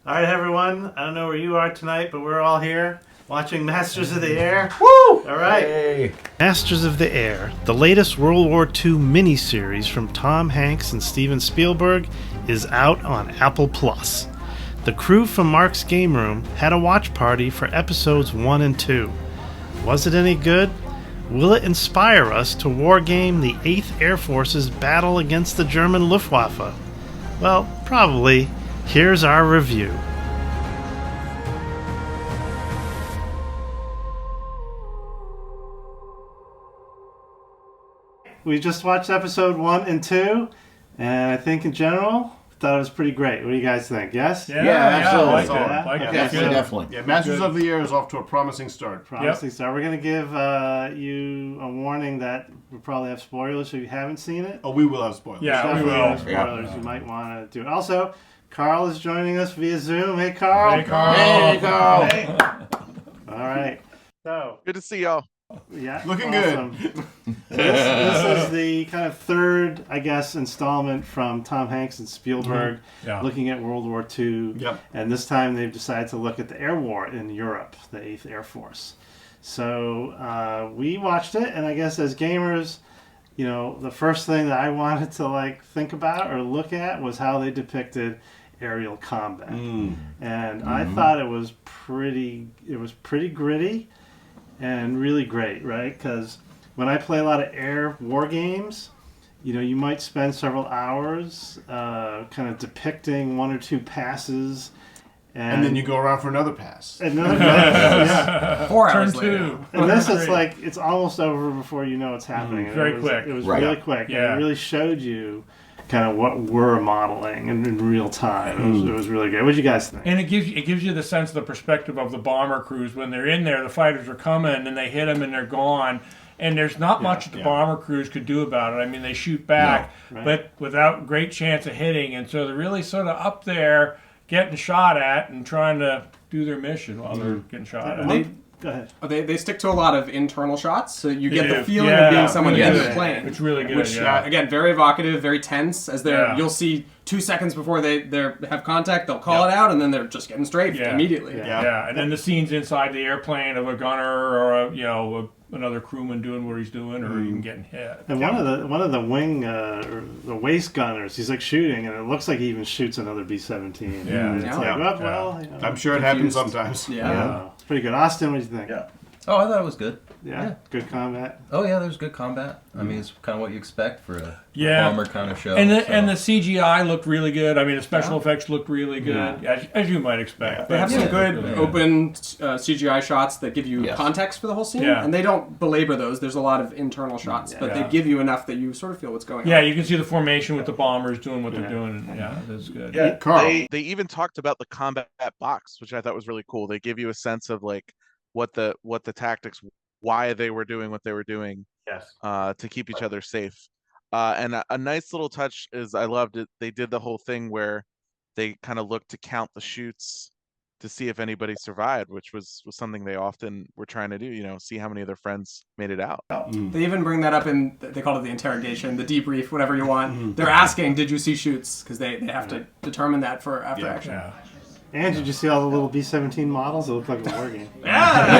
All right, everyone. I don't know where you are tonight, but we're all here watching Masters of the Air. Woo! All right. Hey. Masters of the Air, the latest World War II miniseries from Tom Hanks and Steven Spielberg, is out on Apple Plus. The crew from Mark's Game Room had a watch party for episodes 1 and 2. Was it any good? Will it inspire us to wargame the 8th Air Force's battle against the German Luftwaffe? Well, probably. Here's our review. We just watched episode 1 and 2, and I think in general, thought it was pretty great. What do you guys think? Yes? Yeah, absolutely. Definitely. Yeah, Masters of the Year is off to a promising start. Promising start. We're going to give you a warning that we'll probably have spoilers if you haven't seen it. Oh, we will have spoilers. Yeah, we will. Have spoilers. You might want to do it. Also, Carl is joining us via Zoom. Hey, Carl. Hey, Carl. Hey, Carl. Hey. All right. So, Good to see y'all. yeah, Looking awesome. This is the kind of third, I guess, installment from Tom Hanks and Spielberg looking at World War II. Yep. And this time they've decided to look at the air war in Europe, the 8th Air Force. So we watched it, and I guess as gamers, you know, the first thing that I wanted to think about or look at was how they depicted aerial combat. And I thought it was pretty gritty and really great, right? Because when I play a lot of air war games, you know, you might spend several hours kind of depicting one or two passes. And then you go around for another pass. Another pass, yeah. 4 hours later. And this is it's almost over before you know what's happening. Very quick. It was Right. really quick. Yeah. And it really showed you kind of what we're modeling in real time. It was really good. What did you guys think? And it gives you the sense of the perspective of the bomber crews when they're in there. The fighters are coming and they hit them and they're gone. And there's not much that the bomber crews could do about it. I mean, they shoot back, but without great chance of hitting. And so they're really sort of up there getting shot at and trying to do their mission while they're getting shot at. Go ahead. They stick to a lot of internal shots, so you get the feeling of being someone in the plane. It's really good. Which, again, very evocative, very tense. As you'll see 2 seconds before they have contact, they'll call it out, and then they're just getting strafed immediately. Yeah, and then the scenes inside the airplane of a gunner or another crewman doing what he's doing, or even getting hit. And one of the wing, the waist gunners, he's shooting, and it looks like he even shoots another B-17. Yeah. And it's well, you know, I'm sure it happens sometimes. Yeah. It's pretty good. Austin, what do you think? Yeah. Oh, I thought it was good. Yeah. Good combat. Oh yeah, there's good combat. I mean, it's kind of what you expect for a bomber kind of show. And the CGI looked really good. I mean, the special effects looked really good, as you might expect. They have some good open CGI shots that give you context for the whole scene, and they don't belabor those. There's a lot of internal shots, but they give you enough that you sort of feel what's going on. Yeah, you can see the formation with the bombers doing what they're doing. Yeah, that's good. Yeah, Carl. They even talked about the combat box, which I thought was really cool. They give you a sense of what the tactics, why they were doing what they were doing, to keep each other safe. And a nice little touch is, I loved it, they did the whole thing where they kind of looked to count the shoots to see if anybody survived, which was something they often were trying to do, see how many of their friends made it out. They even bring that up in, they call it the interrogation, the debrief, whatever you want. They're asking, did you see shoots? Because they have to determine that for after action. Yeah. And did you see all the little B-17 models? It looked like a war game. That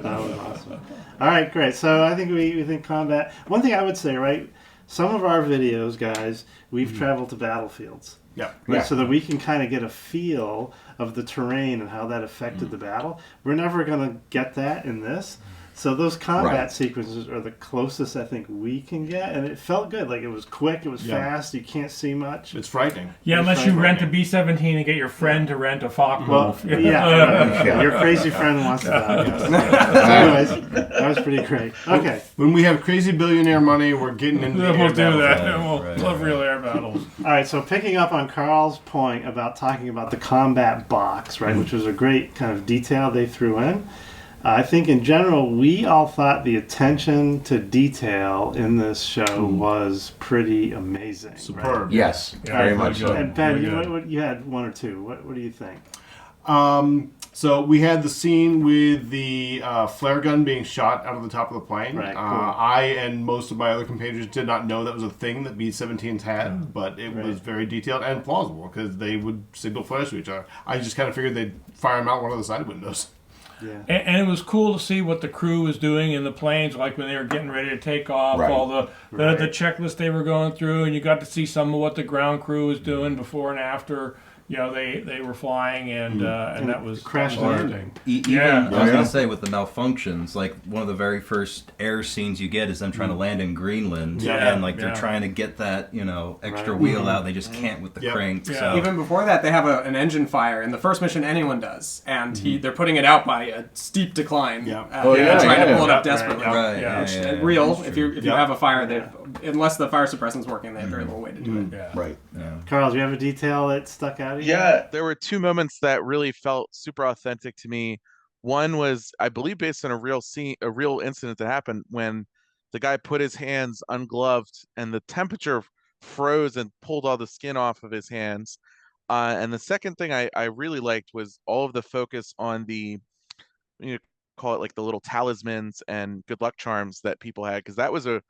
was awesome. All right, great. So I think we think combat. One thing I would say, right? Some of our videos, guys, we've traveled to battlefields. Yeah. Right, so that we can kind of get a feel of the terrain and how that affected the battle. We're never going to get that in this. So those combat sequences are the closest I think we can get, and it felt good. It was quick, it was fast. You can't see much. It's frightening. Yeah, unless you rent a B-17 and get your friend to rent a Focke. Well, your crazy friend wants to die. So anyways, that was pretty great. Okay, When we have crazy billionaire money, we're getting into the We'll air do battles. that. We'll love real air battles. all right. So picking up on Carl's point about talking about the combat box, right, which was a great kind of detail they threw in. I think in general, we all thought the attention to detail in this show was pretty amazing. Superb. Right? Yes, very much so. And Ben, you had one or two. What do you think? So we had the scene with the flare gun being shot out of the top of the plane. Right, cool. I and most of my other compatriots did not know that was a thing that B-17s had, but it was very detailed and plausible because they would signal flares to each other. I just kind of figured they'd fire them out one of the side windows. Yeah. And it was cool to see what the crew was doing in the planes, like when they were getting ready to take off, all the checklist they were going through, and you got to see some of what the ground crew was doing before and after. They were flying, and that was crash landing. Even I was going to say with the malfunctions, like one of the very first air scenes you get is them trying to land in Greenland, and they're trying to get that extra wheel out, and they just can't with the crank. So. Even before that, they have an engine fire in the first mission anyone does, and they're putting it out by a steep decline, trying to pull it up desperately. Right. Real, if you have a fire, unless the fire suppressant's working, they have very little way to do it. Yeah. Right. Yeah. Carl, do you have a detail that stuck out? Yeah, there were two moments that really felt super authentic to me. One was, I believe, based on a real incident that happened when the guy put his hands ungloved and the temperature froze and pulled all the skin off of his hands. And the second thing I really liked was all of the focus on the, call it like the little talismans and good luck charms that people had, because that was a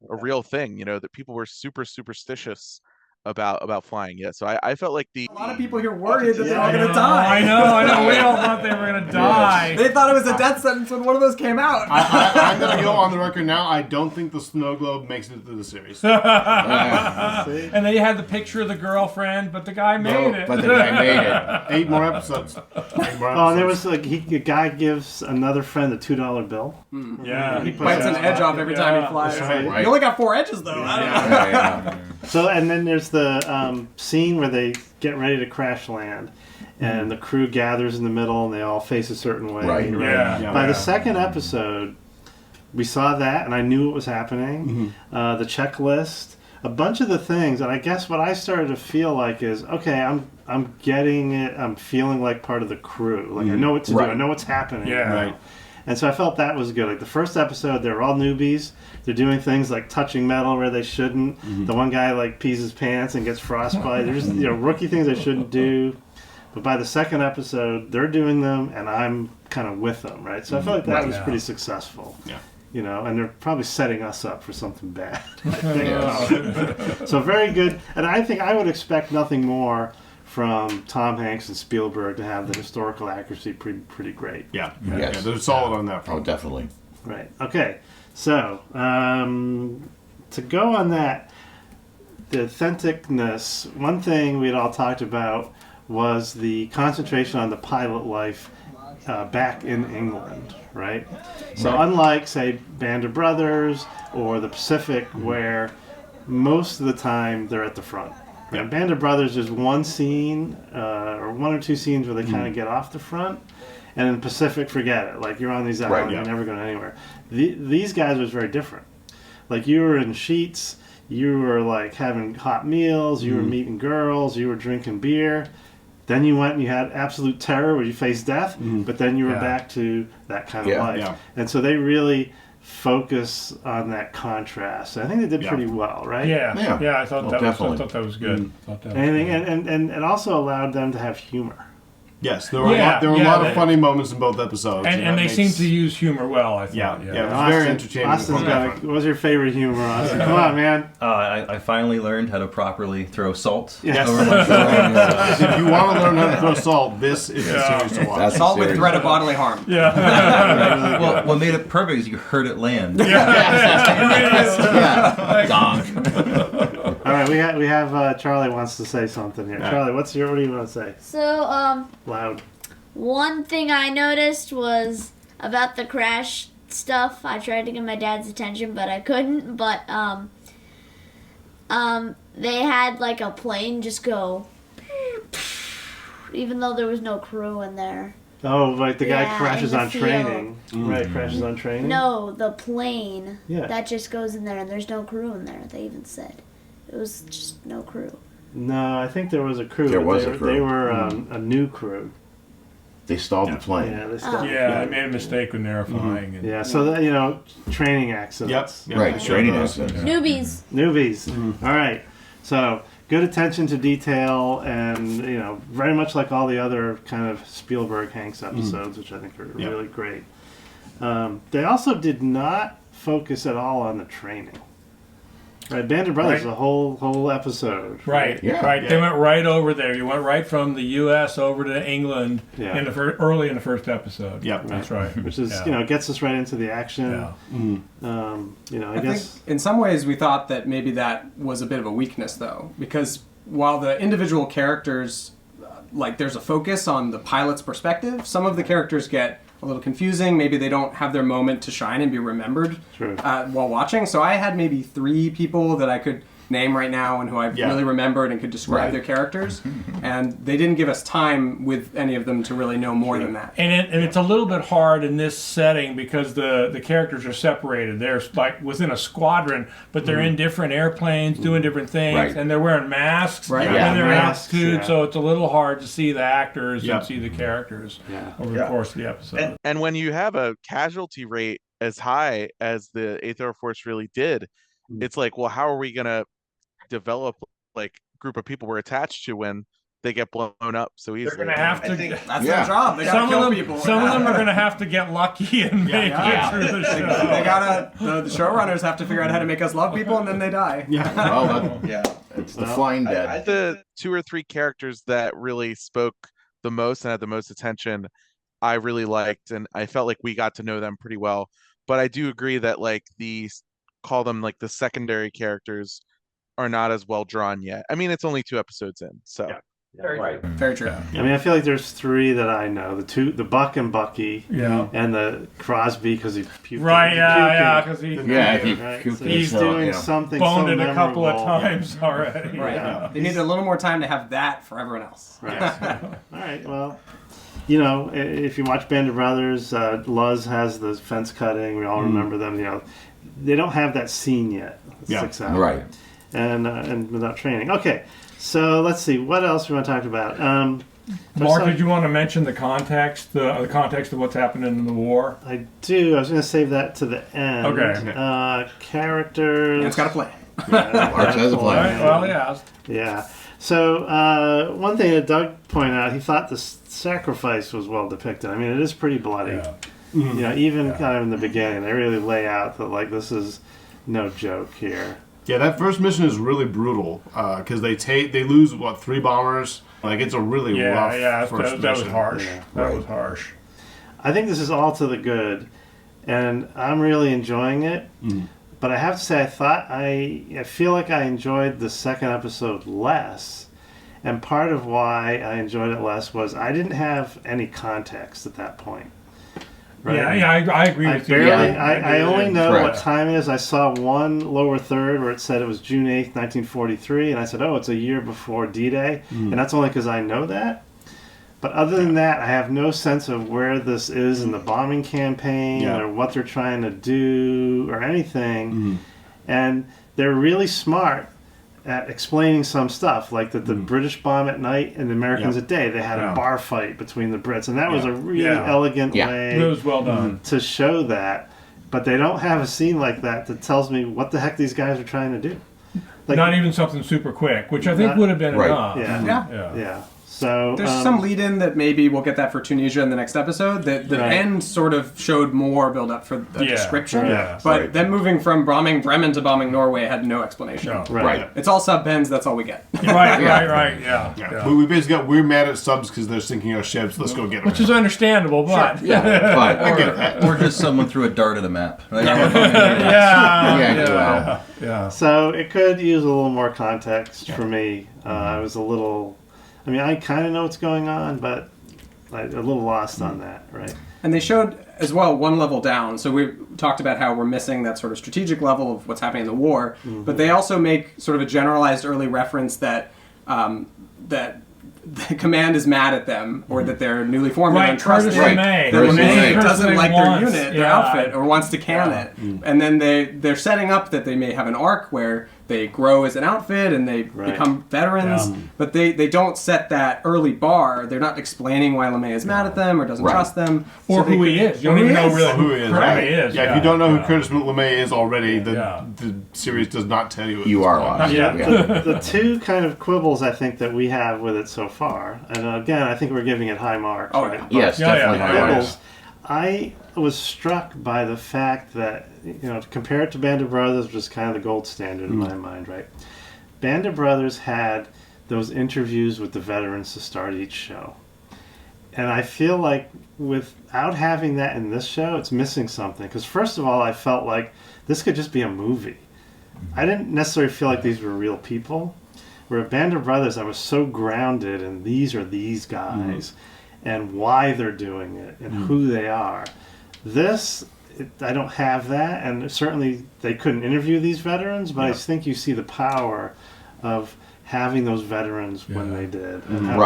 real thing, that people were super superstitious about flying. So I felt like a lot of people here worried that they're all going to die. I know. We all thought they were going to die. They thought it was a death sentence when one of those came out. I'm going to go on the record now. I don't think the snow globe makes it through the series. And then you had the picture of the girlfriend, but the guy made it. But the guy made it. 8 more episodes. And there was like a guy gives another friend a $2 bill. Yeah, he bites an edge off every time he flies. Right. You only got 4 edges though. I don't know. So, and then there's the scene where they get ready to crash land, and the crew gathers in the middle, and they all face a certain way. Right. By the second episode, we saw that, and I knew what was happening. The checklist, a bunch of the things, and I guess what I started to feel like is, okay, I'm getting it. I'm feeling like part of the crew. Like I know what to do. I know what's happening. Yeah. Right. And so I felt that was good. Like the first episode, they were all newbies. They're doing things like touching metal where they shouldn't. The one guy like pees his pants and gets frostbite. There's rookie things they shouldn't do. But by the second episode, they're doing them, and I'm kind of with them, right? So I feel like that was pretty successful. Yeah. And they're probably setting us up for something bad. So very good. And I think I would expect nothing more from Tom Hanks and Spielberg to have the historical accuracy pretty great. Yeah, they're solid on that front. Oh, definitely. Right. Okay. So to go on that, the authenticness. One thing we had all talked about was the concentration on the pilot life back in England. Right. So unlike say Band of Brothers or the Pacific, where most of the time they're at the front. Yeah, Band of Brothers, there's one scene or one or two scenes where they kind of get off the front, and in Pacific, forget it. Like you're on these islands, you're never going anywhere. These guys was very different. Like you were in sheets, you were like having hot meals, you were meeting girls, you were drinking beer. Then you went and you had absolute terror where you faced death, but then you were back to that kind of life. Yeah. And so they really focus on that contrast. I think they did pretty well, right? Yeah. I thought that was good. And it also allowed them to have humor. Yes, there were a lot of funny moments in both episodes. And they seemed to use humor well, I thought. Yeah, it was very entertaining. What was your favorite humor, Austin? Come on, man. I finally learned how to properly throw salt over my shoulder. If you want to learn how to throw salt, this is the series to watch. Salt with threat of bodily harm. Yeah. Well, what made it perfect is you heard it land. All right, we have Charlie wants to say something here. Charlie, what do you want to say? So, loud. One thing I noticed was about the crash stuff. I tried to get my dad's attention, but I couldn't. But they had like a plane just go, even though there was no crew in there. Oh, like the guy crashes on training. Right, crashes on training? No, the plane. Yeah. That just goes in there, and there's no crew in there, they even said. It was just no crew. No, I think there was a crew. There was a crew. They were a new crew. They stalled the plane. Yeah, they stalled. I made a mistake when they were flying. And so that, training accidents. Right, training accidents. Newbies. All right. So good attention to detail, and very much like all the other kind of Spielberg Hanks episodes, which I think are really great. They also did not focus at all on the training. Right, Band of Brothers, a whole episode. Right, right. They went right over there. You went right from the U.S. over to England in the early in the first episode. Yep, that's right. Which is gets us right into the action. I guess think in some ways we thought that maybe that was a bit of a weakness, though, because while the individual characters, there's a focus on the pilot's perspective, some of the characters get a little confusing. Maybe they don't have their moment to shine and be remembered while watching. So I had maybe 3 people that I could name right now and who I really remembered and could describe their characters. And they didn't give us time with any of them to really know more than that. And it's a little bit hard in this setting because the characters are separated. They're like within a squadron, but they're in different airplanes doing different things, and they're wearing masks in their altitude, so it's a little hard to see the actors and see the characters over the course of the episode. And when you have a casualty rate as high as the 8th Air Force really did, it's like, well, how are we going to develop group of people we're attached to when they get blown up so easily? They're going to have to. That's their job. They got to kill people. Some of them are going to have to get lucky and make it through the show. They gotta. The showrunners have to figure out how to make us love people, and then they die. It's the flying dead. The 2 or 3 characters that really spoke the most and had the most attention, I really liked, and I felt like we got to know them pretty well. But I do agree that call them the secondary characters are not as well drawn yet. I mean, it's only 2 episodes in, so very true. I mean, I feel like there's 3 that I know: the Buck and Bucky, and the Crosby because he puked. Because he's doing something. Boned so it a couple of memorable. times already. They needed a little more time to have that for everyone else. All right. Well, if you watch Band of Brothers, Luz has the fence cutting. We all remember them. They don't have that scene yet. 6 hours. Right. And without training. Okay, so let's see. What else we want to talk about? Mark, did you want to mention the context, the context of what's happening in the war? I do. I was going to save that to the end. Okay. Characters. It's got a plan. Mark has a plan. Well, yeah. Yeah. So one thing that Doug pointed out, he thought the sacrifice was well depicted. I mean, it is pretty bloody. Even kind of in the beginning, they really lay out that this is no joke here. Yeah, that first mission is really brutal because they lose 3 bombers. It's a really rough first mission. That was harsh. That was harsh. I think this is all to the good, and I'm really enjoying it. But I have to say, I feel like I enjoyed the second episode less, and part of why I enjoyed it less was I didn't have any context at that point. Right? I agree with you. I only know what time it is. I saw one lower third where it said it was June 8th, 1943, and I said, it's a year before D-Day, and that's only because I know that. But other than that, I have no sense of where this is in the bombing campaign or what they're trying to do or anything. And they're really smart at explaining some stuff, like that the British bomb at night and the Americans at day. They had a bar fight between the Brits, and that was a really elegant way it was well done. to show that. But they don't have a scene like that tells me what the heck these guys are trying to do. Not even something super quick, which I think would have been enough. Yeah. So there's some lead-in that maybe we'll get that for Tunisia in the next episode. The end sort of showed more build-up for the description. But then moving from bombing Bremen to bombing Norway had no explanation. It's all sub-bends, that's all we get. Yeah. We basically we're mad at subs because they're sinking our ships. Let's go get them. Which is understandable, but... I get that. Or just someone threw a dart at a map. So it could use a little more context for me. I was a little... I kind of know what's going on, but a little lost on that, right? And they showed, as well, one level down. So we talked about how we're missing that sort of strategic level of what's happening in the war. But they also make sort of a generalized early reference that that the command is mad at them, or that they're newly formed and Curtis untrusted. LeMay. That LeMay Curtis doesn't LeMay like wants, their unit, their outfit, or wants to can it. Mm. And then they're setting up that they may have an arc where they grow as an outfit and they become veterans, but they don't set that early bar. They're not explaining why LeMay is mad at them or doesn't trust them. Or who he is. You don't even know really who he is. Right. Is. Yeah, if you don't know who Curtis LeMay is already, the series does not tell you. You are lost. The two kind of quibbles I think that we have with it so far, and again, I think we're giving it high marks. Oh, right? Yes, definitely high marks. I was struck by the fact that, to compare it to Band of Brothers, which is kind of the gold standard in my mind, right? Band of Brothers had those interviews with the veterans to start each show. And I feel like without having that in this show, it's missing something. Because first of all, I felt like this could just be a movie. I didn't necessarily feel like these were real people. Where at Band of Brothers, I was so grounded in these are these guys and why they're doing it and who they are. This, I don't have that, and certainly they couldn't interview these veterans, but I think you see the power of having those veterans when they did. And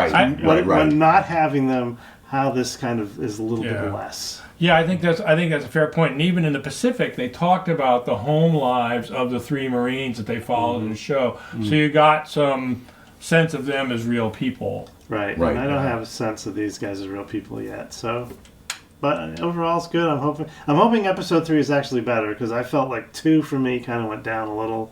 when not having them, how this kind of is a little bit less. Yeah, I think that's a fair point. And even in the Pacific, they talked about the home lives of the 3 Marines that they followed in the show. So you got some sense of them as real people. Right. And I don't have a sense of these guys as real people yet. So, but overall, it's good. I'm hoping episode 3 is actually better, because I felt like 2 for me kind of went down a little.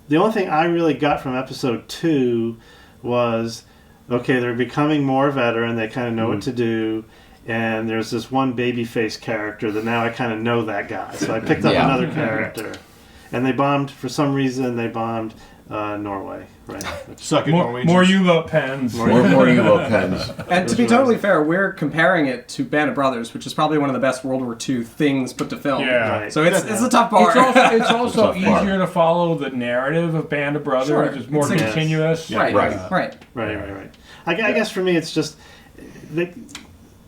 The only thing I really got from episode 2 was, okay, they're becoming more veteran. They kind of know what to do. And there's this one babyface character that now I kind of know that guy. So I picked up another character. And they bombed, for some reason, Norway, right? Suck it, Norwegians. More U-boat pens. More U-boat pens. And to be totally fair, we're comparing it to Band of Brothers, which is probably one of the best World War II things put to film. Yeah. So it's a tough bar. It's also easier to follow the narrative of Band of Brothers. Sure. It's more continuous. Right. I guess for me, it's just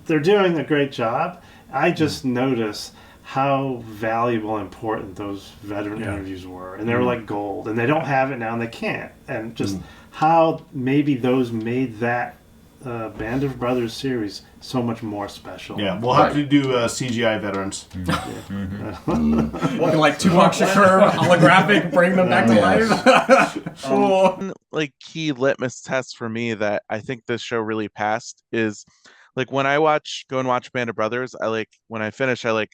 they're doing a great job. I just notice how valuable and important those veteran interviews were. And they were like gold. And they don't have it now, and they can't. And just how maybe those made that Band of Brothers series so much more special. Yeah, we'll have to do CGI veterans. Looking like Tupac Shakur, holographic, bring them back to life. One key litmus test for me that I think this show really passed is, like, when I go and watch Band of Brothers, when I finish, I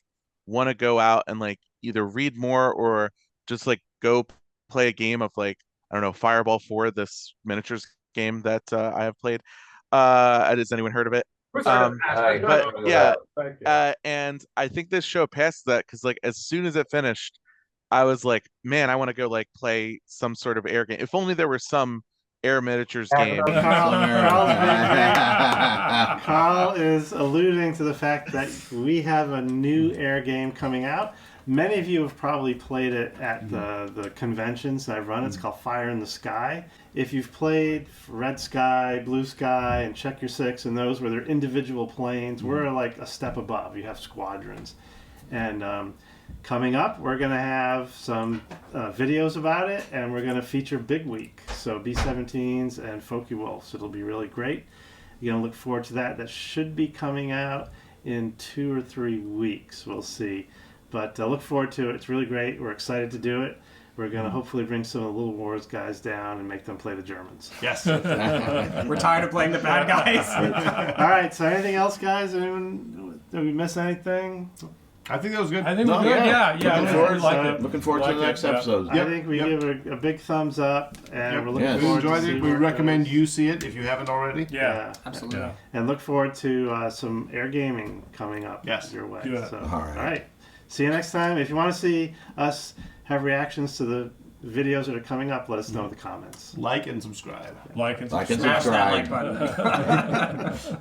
want to go out and either read more or just go play a game of I don't know, Fireball 4, this miniatures game that I have played. Has anyone heard of it? And I think this show passed that, because as soon as it finished, I was like, man, I want to go play some sort of air game. If only there were some air miniatures game. Carl is alluding to the fact that we have a new air game coming out. Many of you have probably played it at the conventions that I've run. It's called Fire in the Sky. If you've played Red Sky, Blue Sky, and Check Your Six, and those where they're individual planes, we're a step above. You have squadrons. And coming up, we're going to have some videos about it, and we're going to feature Big Week. So B-17s and Focke-Wulfs. It'll be really great. You're going to look forward to that. That should be coming out in 2 or 3 weeks. We'll see. But look forward to it. It's really great. We're excited to do it. We're going to hopefully bring some of the Little Wars guys down and make them play the Germans. Yes. We're tired of playing the bad guys. All right. So anything else, guys? Anyone? Did we miss anything? I think that was good. I think we're good. Yeah. Looking forward to the next episode. I think we give a big thumbs up, and we're looking forward to see it. We recommend you see it if you haven't already. Yeah. Absolutely. Yeah. And look forward to some air gaming coming up your way. Yeah. So, All right. See you next time. If you want to see us have reactions to the videos that are coming up, let us know in the comments. Like and subscribe. Like and subscribe. Smash that like button.